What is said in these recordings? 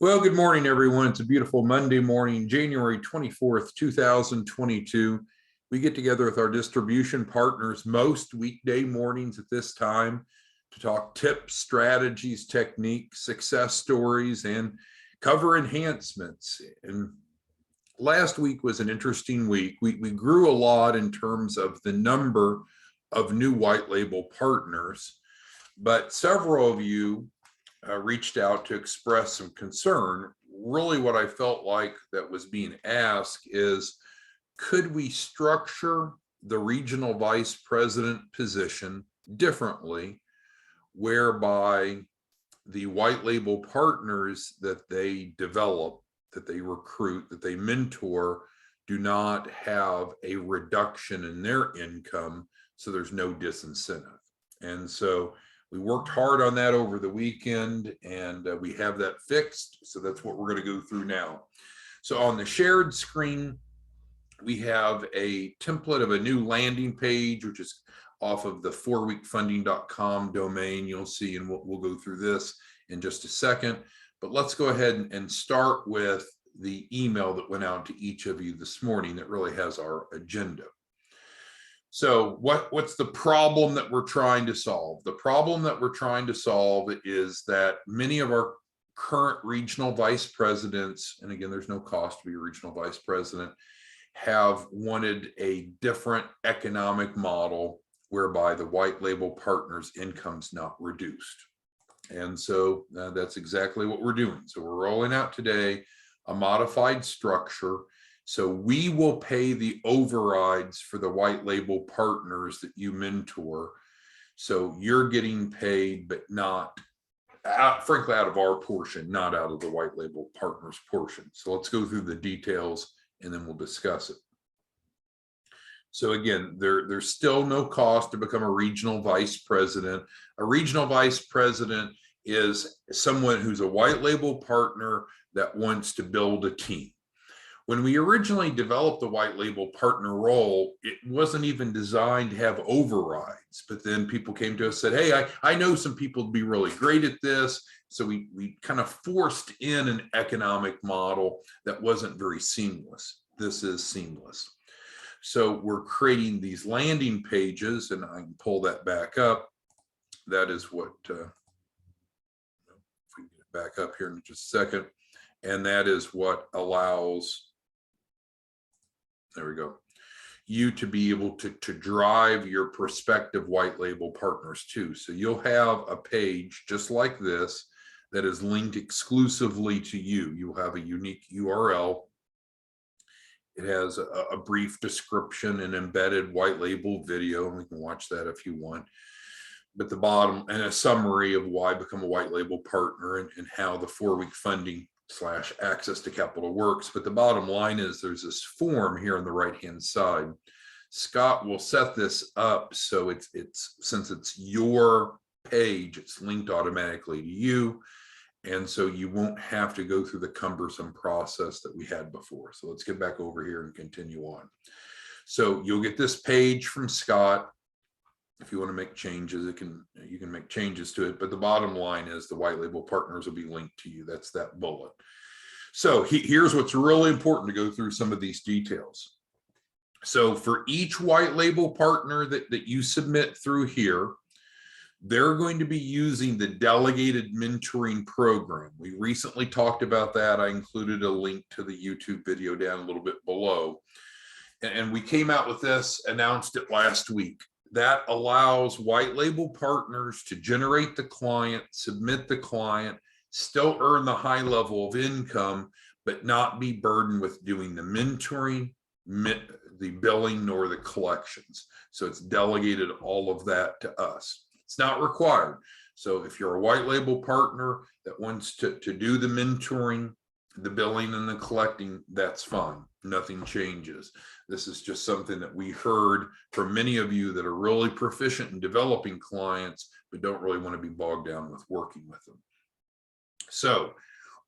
Well, good morning, everyone. It's a beautiful Monday morning, January 24th, 2022. We get together with our distribution partners most weekday mornings at this time to talk tips, strategies, techniques, success stories, and cover enhancements. And last week was an interesting week. We grew a lot in terms of the number of new white label partners, but several of you reached out to express some concern. Really, what I felt like that was being asked is, could we structure the regional vice president position differently, whereby the white label partners that they develop, that they recruit, that they mentor, do not have a reduction in their income, so there's no disincentive. And so we worked hard on that over the weekend, and we have that fixed. So that's what we're going to go through now. So on the shared screen, we have a template of a new landing page, which is off of the 4weekfunding.com domain. You'll see, and we'll go through this in just a second. But let's go ahead and start with the email that went out to each of you this morning that really has our agenda. So what's the problem that we're trying to solve? The problem that we're trying to solve is that many of our current regional vice presidents, and again, there's no cost to be a regional vice president, have wanted a different economic model whereby the white label partner's income's not reduced. And so that's exactly what we're doing. So we're rolling out today a modified structure. So we will pay the overrides for the white label partners that you mentor. So you're getting paid, but not, frankly, out of our portion, not out of the white label partners portion. So let's go through the details and then we'll discuss it. So again, there's still no cost to become a regional vice president. A regional vice president is someone who's a white label partner that wants to build a team. When we originally developed the white label partner role, it wasn't even designed to have overrides. But then people came to us and said, hey, I know some people would be really great at this. So we kind of forced in an economic model that wasn't very seamless. This is seamless. So we're creating these landing pages, and I can pull that back up. That is what, if we get it back up here in just a second, and that is what allows, there we go, you to be able to drive your prospective white label partners too. So you'll have a page just like this that is linked exclusively to you. You'll have a unique URL. It has a brief description and embedded white label video, and we can watch that if you want. But the bottom, and a summary of why become a white label partner and how the 4-week funding / access to capital works. But the bottom line is there's this form here on the right hand side. Scott will set this up so it's since it's your page, it's linked automatically to you, and so you won't have to go through the cumbersome process that we had before. So let's get back over here and continue on. So you'll get this page from Scott. If you want to make changes, you can make changes to it. But the bottom line is the white label partners will be linked to you. That's that bullet. So here's what's really important to go through some of these details. So for each white label partner that you submit through here, they're going to be using the delegated mentoring program. We recently talked about that. I included a link to the YouTube video down a little bit below. And we came out with this, announced it last week. That allows white label partners to generate the client, submit the client, still earn the high level of income, but not be burdened with doing the mentoring, the billing, nor the collections. So it's delegated all of that to us. It's not required. So if you're a white label partner that wants to do the mentoring, the billing, and the collecting, that's fine. Nothing changes. This is just something that we heard from many of you that are really proficient in developing clients, but don't really want to be bogged down with working with them. So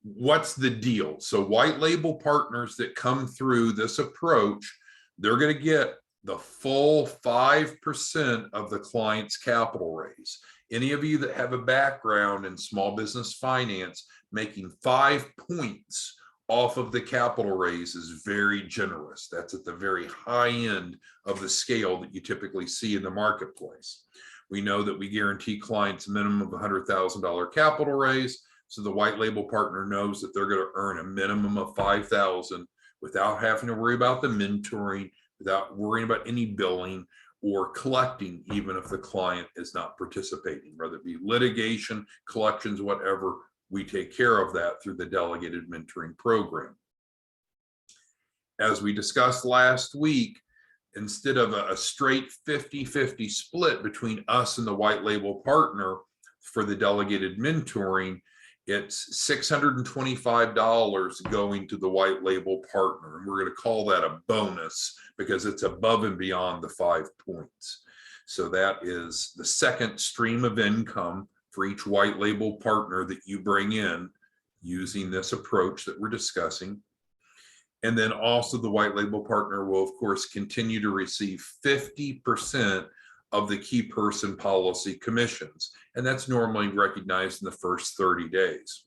what's the deal? So white label partners that come through this approach, they're going to get the full 5% of the client's capital raise. Any of you that have a background in small business finance, making 5 points off of the capital raise is very generous. That's at the very high end of the scale that you typically see in the marketplace. We know that we guarantee clients a minimum of $100,000 capital raise. So the white label partner knows that they're going to earn a minimum of $5,000 without having to worry about the mentoring, without worrying about any billing or collecting, even if the client is not participating, whether it be litigation, collections, whatever. We take care of that through the delegated mentoring program. As we discussed last week, instead of a straight 50-50 split between us and the white label partner for the delegated mentoring, it's $625 going to the white label partner. And we're going to call that a bonus because it's above and beyond the 5 points. So that is the second stream of income for each white label partner that you bring in using this approach that we're discussing. And then also the white label partner will, of course, continue to receive 50% of the key person policy commissions. And that's normally recognized in the first 30 days.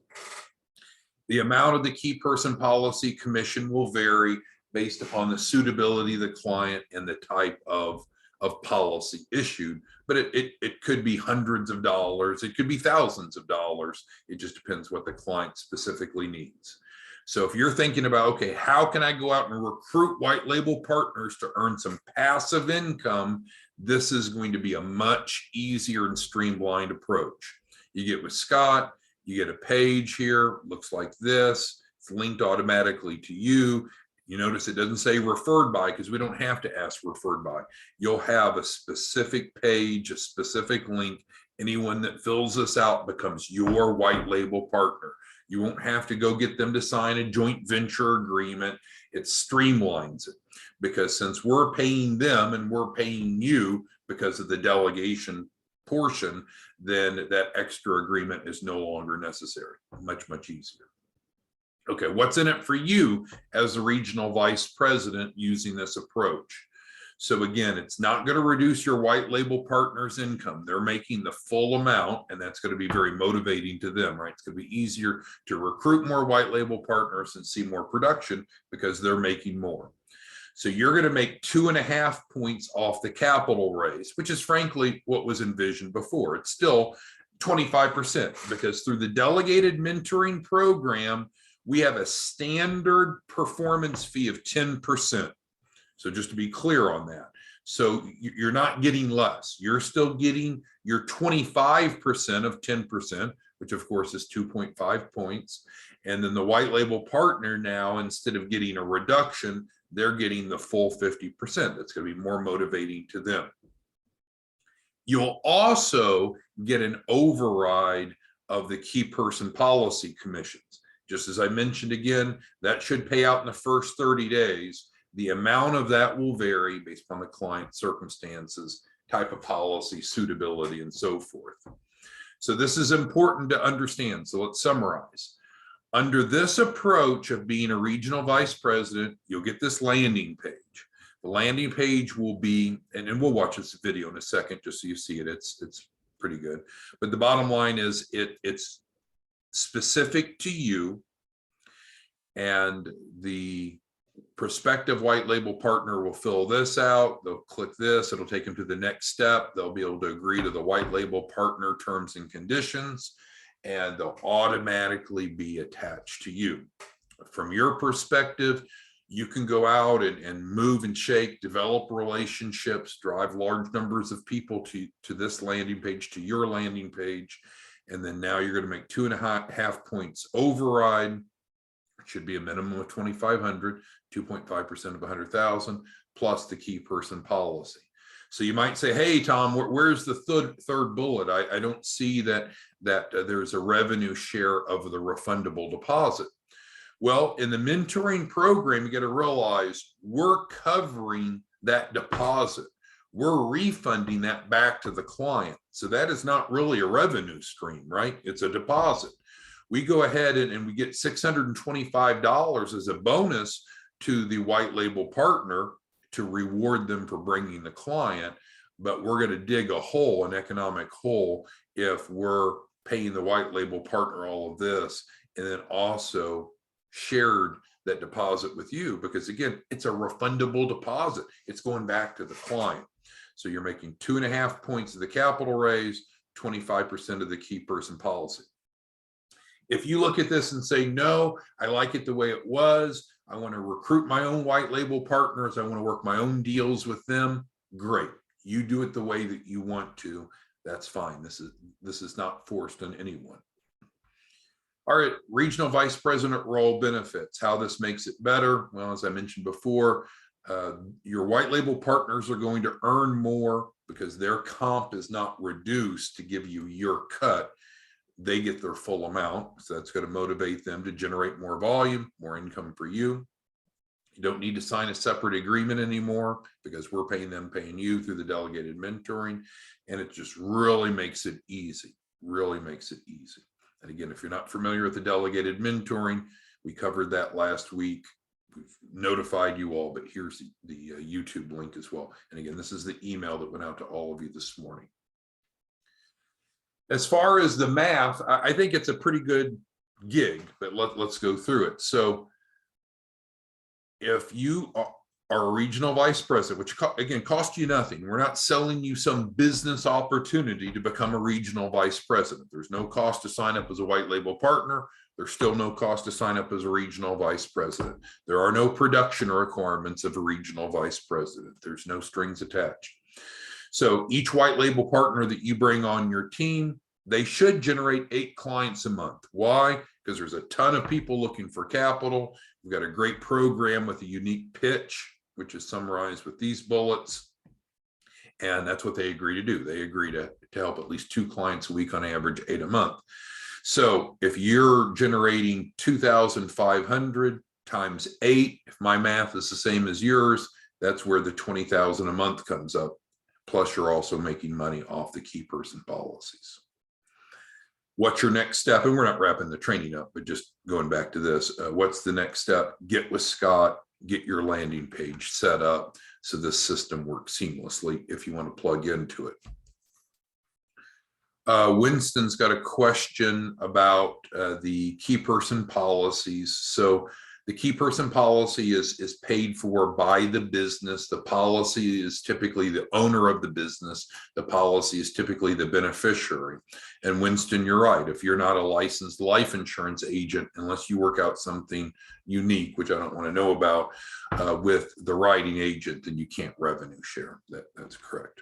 The amount of the key person policy commission will vary based upon the suitability of the client and the type of policy issued, but it could be hundreds of dollars, it could be thousands of dollars. It just depends what the client specifically needs. So if you're thinking about, okay, how can I go out and recruit white label partners to earn some passive income, this is going to be a much easier and streamlined approach. You get with Scott, you get a page here, looks like this, it's linked automatically to you. You notice it doesn't say referred by because we don't have to ask referred by. You'll have a specific page, a specific link. Anyone that fills this out becomes your white label partner. You won't have to go get them to sign a joint venture agreement. It streamlines it because since we're paying them and we're paying you because of the delegation portion, then that extra agreement is no longer necessary. Much, much easier. Okay, what's in it for you as the regional vice president using this approach? So again, it's not going to reduce your white label partner's income. They're making the full amount, and that's going to be very motivating to them, right? It's going to be easier to recruit more white label partners and see more production because they're making more. So you're going to make 2.5 points off the capital raise, which is frankly what was envisioned before. It's still 25% because through the delegated mentoring program, we have a standard performance fee of 10%. So just to be clear on that. So you're not getting less. You're still getting your 25% of 10%, which of course is 2.5 points. And then the white label partner now, instead of getting a reduction, they're getting the full 50%. That's going to be more motivating to them. You'll also get an override of the key person policy commissions. Just as I mentioned again, that should pay out in the first 30 days. The amount of that will vary based on the client circumstances, type of policy, suitability, and so forth. So this is important to understand. So let's summarize. Under this approach of being a regional vice president, you'll get this landing page. The landing page will be, and we'll watch this video in a second just so you see it. It's pretty good. But the bottom line is it's specific to you, and the prospective white label partner will fill this out. They'll click this. It'll take them to the next step. They'll be able to agree to the white label partner terms and conditions, and they'll automatically be attached to you. From your perspective, you can go out and move and shake, develop relationships, drive large numbers of people to this landing page, to your landing page. And then now you're going to make 2.5 points override. It should be a minimum of 2,500, 2.5% of 100,000 plus the key person policy. So you might say, hey, Tom, where's the third bullet? I don't see that there's a revenue share of the refundable deposit. Well, in the mentoring program, you got to realize we're covering that deposit. We're refunding that back to the client. So that is not really a revenue stream, right? It's a deposit. We go ahead and we get $625 as a bonus to the white label partner to reward them for bringing the client. but we're going to dig a hole, an economic hole, if we're paying the white label partner all of this and then also shared that deposit with you, because again, it's a refundable deposit. It's going back to the client. So you're making 2.5 points of the capital raise, 25% of the key person policy. If you look at this and say, no, I like it the way it was, I want to recruit my own white label partners, I want to work my own deals with them, great. You do it the way that you want to. That's fine. This is not forced on anyone. All right, regional vice president role benefits, how this makes it better. Well, as I mentioned before, your white label partners are going to earn more because their comp is not reduced to give you your cut. They get their full amount. So that's going to motivate them to generate more volume, more income for you. You don't need to sign a separate agreement anymore because we're paying them, paying you through the delegated mentoring. And it just really makes it easy, really makes it easy. And again, if you're not familiar with the delegated mentoring, we covered that last week. We've notified you all, but here's the YouTube link as well. And again, this is the email that went out to all of you this morning. As far as the math, I think it's a pretty good gig, but let's go through it. So if you are a regional vice president, which again costs you nothing, we're not selling you some business opportunity to become a regional vice president. There's no cost to sign up as a white label partner. There's still no cost to sign up as a regional vice president. There are no production requirements of a regional vice president. There's no strings attached. So each white label partner that you bring on your team, they should generate 8 clients a month. Why? Because there's a ton of people looking for capital. We've got a great program with a unique pitch, which is summarized with these bullets. And that's what they agree to do. They agree to help at least 2 clients a week, on average 8 a month. So if you're generating 2,500 times 8, if my math is the same as yours, that's where the 20,000 a month comes up. Plus you're also making money off the key person policies. What's your next step? And we're not wrapping the training up, but just going back to this, what's the next step? Get with Scott, get your landing page set up so this system works seamlessly if you want to plug into it. Winston's got a question about the key person policies. So the key person policy is paid for by the business. The policy is typically the owner of the business. The policy is typically the beneficiary. And Winston, you're right. If you're not a licensed life insurance agent, unless you work out something unique, which I don't want to know about, with the writing agent, then you can't revenue share. That's correct.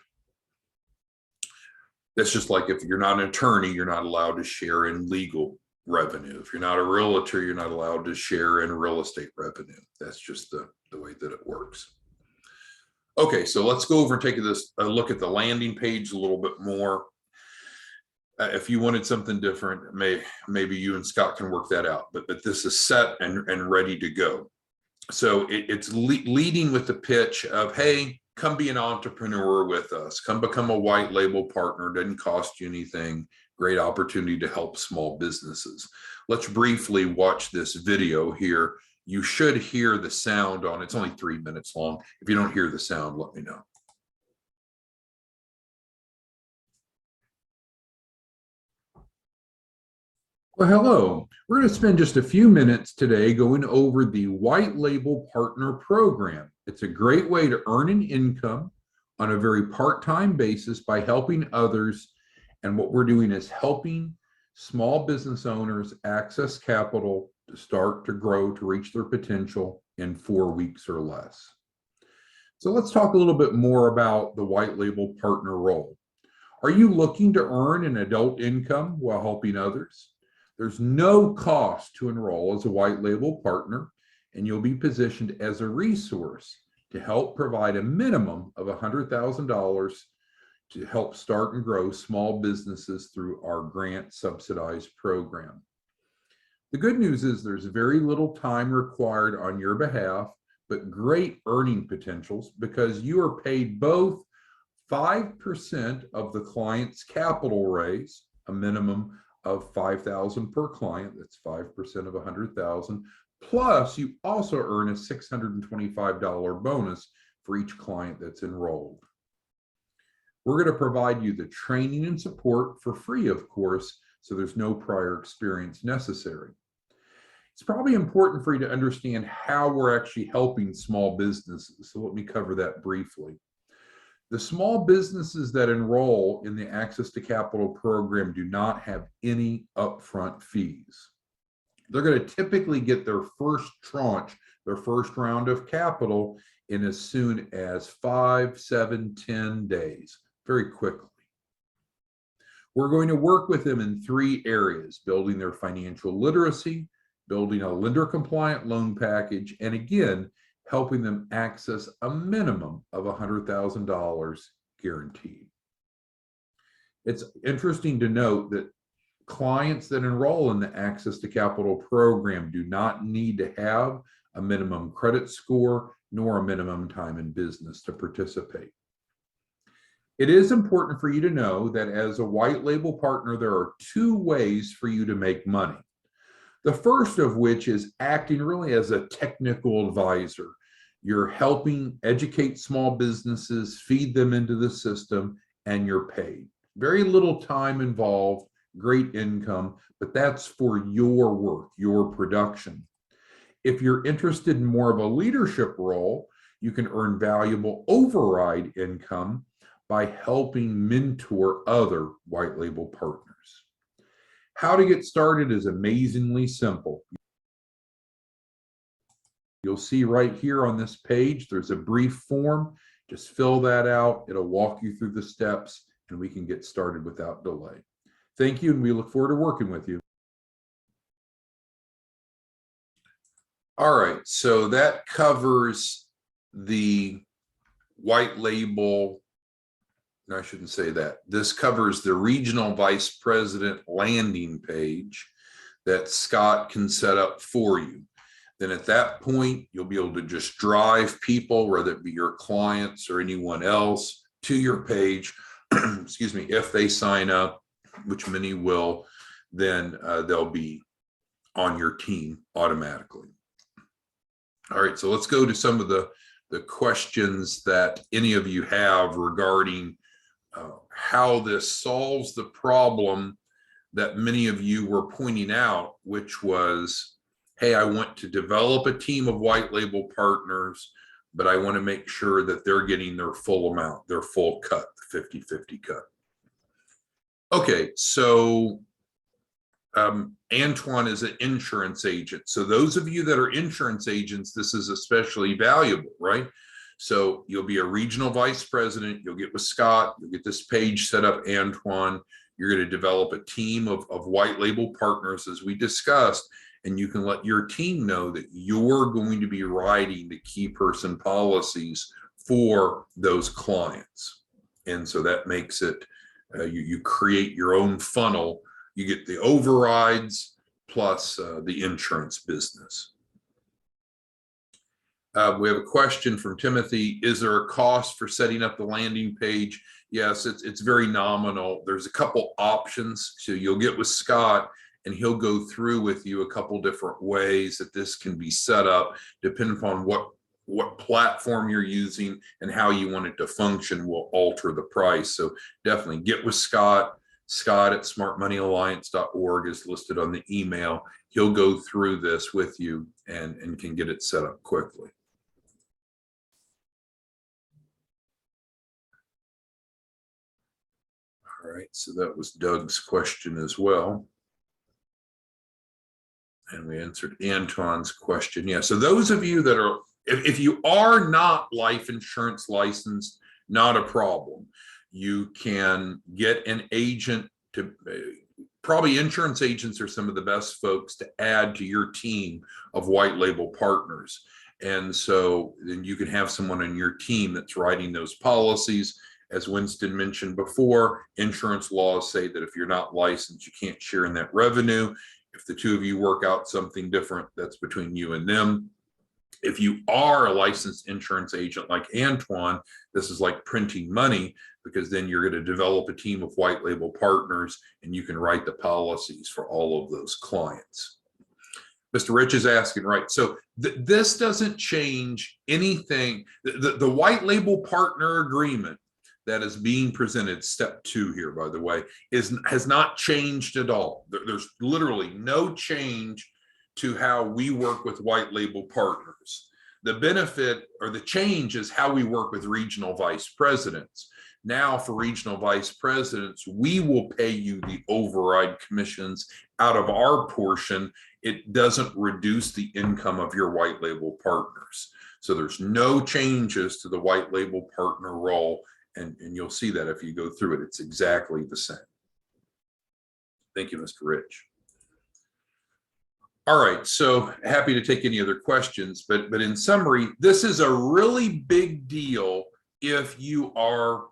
That's just like if you're not an attorney, you're not allowed to share in legal revenue. If you're not a realtor, you're not allowed to share in real estate revenue. That's just the way that it works. Okay, so let's go over and take a look at the landing page a little bit more. If you wanted something different, maybe you and Scott can work that out, but this is set and ready to go. So it's leading with the pitch of, hey, come be an entrepreneur with us. Come become a white label partner. Doesn't cost you anything. Great opportunity to help small businesses. Let's briefly watch this video here. You should hear the sound on. It's only 3 minutes long. If you don't hear the sound, let me know. Well, hello. We're going to spend just a few minutes today going over the White Label Partner Program. It's a great way to earn an income on a very part-time basis by helping others. And what we're doing is helping small business owners access capital to start to grow, to reach their potential in 4 weeks or less. So let's talk a little bit more about the White Label Partner role. Are you looking to earn an adult income while helping others? There's no cost to enroll as a white label partner, and you'll be positioned as a resource to help provide a minimum of $100,000 to help start and grow small businesses through our grant subsidized program. The good news is there's very little time required on your behalf, but great earning potentials because you are paid both 5% of the client's capital raise, a minimum of $5,000 per client. That's 5% of 100,000. Plus, you also earn a $625 bonus for each client that's enrolled. We're going to provide you the training and support for free, of course, so there's no prior experience necessary. It's probably important for you to understand how we're actually helping small businesses. So let me cover that briefly. The small businesses that enroll in the Access to Capital program do not have any upfront fees. They're going to typically get their first tranche, their first round of capital in as soon as 5, 7, 10 days, very quickly. We're going to work with them in 3 areas: building their financial literacy, building a lender compliant loan package, and again, helping them access a minimum of $100,000 guaranteed. It's interesting to note that clients that enroll in the Access to Capital program do not need to have a minimum credit score nor a minimum time in business to participate. It is important for you to know that as a white label partner, there are 2 ways for you to make money. The first of which is acting really as a technical advisor. You're helping educate small businesses, feed them into the system, and you're paid. Very little time involved, great income, but that's for your work, your production. If you're interested in more of a leadership role, you can earn valuable override income by helping mentor other white label partners. How to get started is amazingly simple. You'll see right here on this page, there's a brief form. Just fill that out. It'll walk you through the steps and we can get started without delay. Thank you, and we look forward to working with you. All right, so that covers the white label. No, I shouldn't say that. This covers the regional vice president landing page that Scott can set up for you. Then at that point, you'll be able to just drive people, whether it be your clients or anyone else, to your page. Excuse me, if they sign up, which many will, then they'll be on your team automatically. All right, so let's go to some of the questions that any of you have regarding how this solves the problem that many of you were pointing out, which was, hey, I want to develop a team of white label partners, but I want to make sure that they're getting their full amount, their full cut, the 50-50 cut. Okay, so Antoine is an insurance agent. So those of you that are insurance agents, this is especially valuable, right? So you'll be a regional vice president, you'll get with Scott, you'll get this page set up, Antoine. You're going to develop a team of white label partners, as we discussed, and you can let your team know that you're going to be writing the key person policies for those clients. And so that makes it, you create your own funnel. You get the overrides plus the insurance business. We have a question from Timothy. Is there a cost for setting up the landing page? Yes, it's very nominal. There's a couple options. So you'll get with Scott and he'll go through with you a couple different ways that this can be set up, depending upon what platform you're using and how you want it to function will alter the price. So definitely get with Scott. Scott at smartmoneyalliance.org is listed on the email. He'll go through this with you and can get it set up quickly. All right, so that was Doug's question as well. And we answered Antoine's question. Yeah, so those of you that are, if you are not life insurance licensed, not a problem. You can get an agent to, probably insurance agents are some of the best folks to add to your team of white label partners. And so then you can have someone on your team that's writing those policies. As Winston mentioned before, insurance laws say that if you're not licensed, you can't share in that revenue. If the two of you work out something different, that's between you and them. If you are a licensed insurance agent like Antoine, this is like printing money, because then you're going to develop a team of white label partners and you can write the policies for all of those clients. Mr. Rich is asking, right, so this doesn't change anything. The white label partner agreement that is being presented, step 2 here, by the way, has not changed at all. There's literally no change to how we work with white label partners. The benefit or the change is how we work with regional vice presidents. Now for regional vice presidents, we will pay you the override commissions out of our portion. It doesn't reduce the income of your white label partners. So there's no changes to the white label partner role. And you'll see that if you go through it, it's exactly the same. Thank you, Mr. Rich. All right, so happy to take any other questions, but in summary, this is a really big deal if you are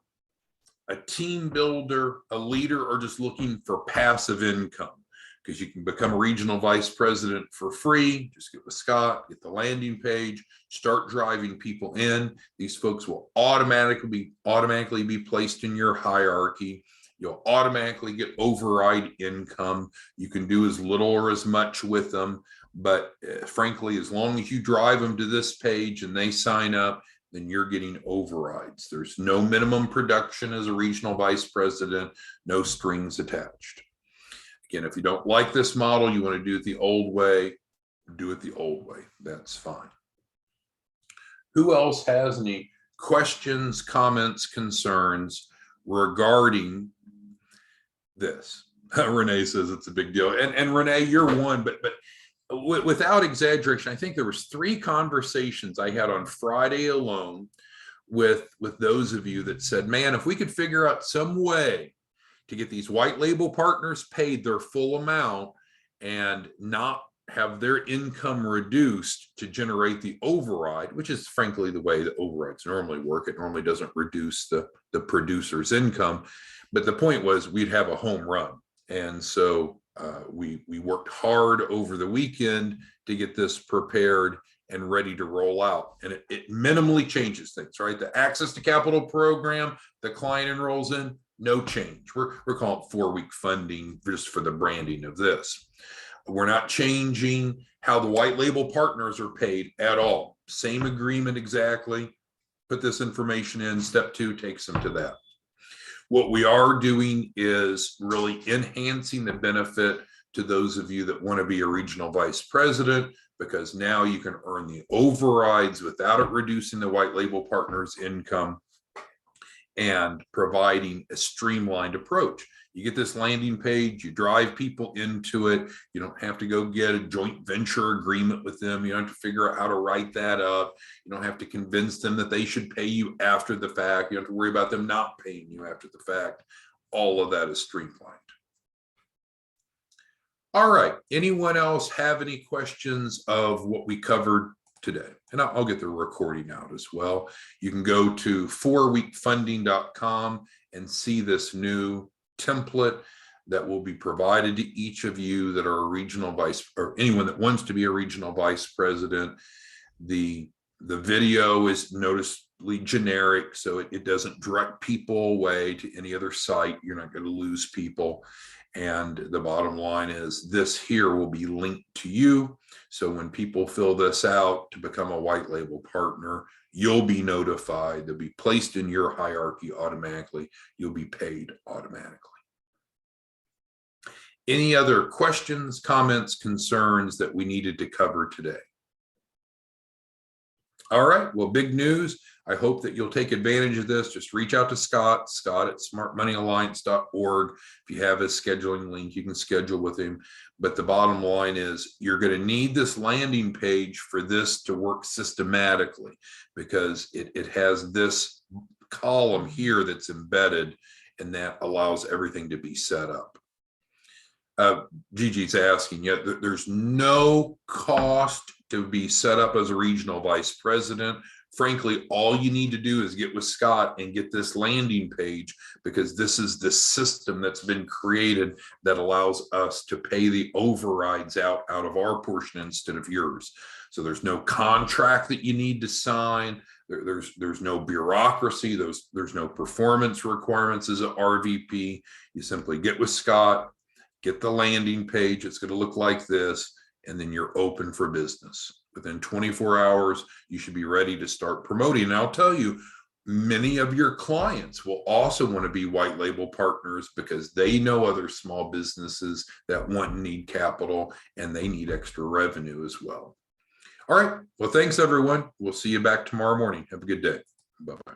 a team builder, a leader, or just looking for passive income, because you can become a regional vice president for free. Just get with Scott, get the landing page, start driving people in. These folks will automatically be placed in your hierarchy. You'll automatically get override income. You can do as little or as much with them, but frankly, as long as you drive them to this page and they sign up, then you're getting overrides. There's no minimum production as a regional vice president, no strings attached. Again, if you don't like this model, you want to do it the old way, do it the old way. That's fine. Who else has any questions, comments, concerns regarding this? Renee says it's a big deal. And Renee, you're one, but without exaggeration, I think there was 3 conversations I had on Friday alone with those of you that said, man, if we could figure out some way to get these white label partners paid their full amount and not have their income reduced to generate the override, which is frankly the way the overrides normally work. It normally doesn't reduce the producer's income. But the point was we'd have a home run. And so we worked hard over the weekend to get this prepared and ready to roll out. And it minimally changes things, right? The access to capital program, the client enrolls in, no change. We're calling it 4-week funding just for the branding of this. We're not changing how the white label partners are paid at all. Same agreement exactly. Put this information in. Step 2 takes them to that. What we are doing is really enhancing the benefit to those of you that want to be a regional vice president, because now you can earn the overrides without it reducing the white label partner's income and providing a streamlined approach. You get this landing page, you drive people into it. You don't have to go get a joint venture agreement with them. You don't have to figure out how to write that up. You don't have to convince them that they should pay you after the fact. You don't have to worry about them not paying you after the fact. All of that is streamlined. All right, anyone else have any questions of what we covered today? And I'll get the recording out as well. You can go to 4weekfunding.com and see this new template that will be provided to each of you that are a regional vice, or anyone that wants to be a regional vice president. The video is noticeably generic, so it doesn't direct people away to any other site. You're not going to lose people. And the bottom line is this here will be linked to you. So when people fill this out to become a white label partner, you'll be notified. They'll be placed in your hierarchy automatically. You'll be paid automatically. Any other questions, comments, concerns that we needed to cover today? All right, well, big news. I hope that you'll take advantage of this. Just reach out to Scott at smartmoneyalliance.org. If you have his scheduling link, you can schedule with him. But the bottom line is you're going to need this landing page for this to work systematically, because it has this column here that's embedded, and that allows everything to be set up. Gigi's asking, yet there's no cost to be set up as a regional vice president. Frankly, all you need to do is get with Scott and get this landing page, because this is the system that's been created that allows us to pay the overrides out of our portion instead of yours. So there's no contract that you need to sign. There's no bureaucracy. There's no performance requirements as an RVP. You simply get with Scott, get the landing page. It's going to look like this, and then you're open for business. Within 24 hours, you should be ready to start promoting. And I'll tell you, Many of your clients will also want to be white label partners because they know other small businesses that want and need capital, and they need extra revenue as well. All right. Well, thanks, everyone. We'll see you back tomorrow morning. Have a good day. Bye-bye.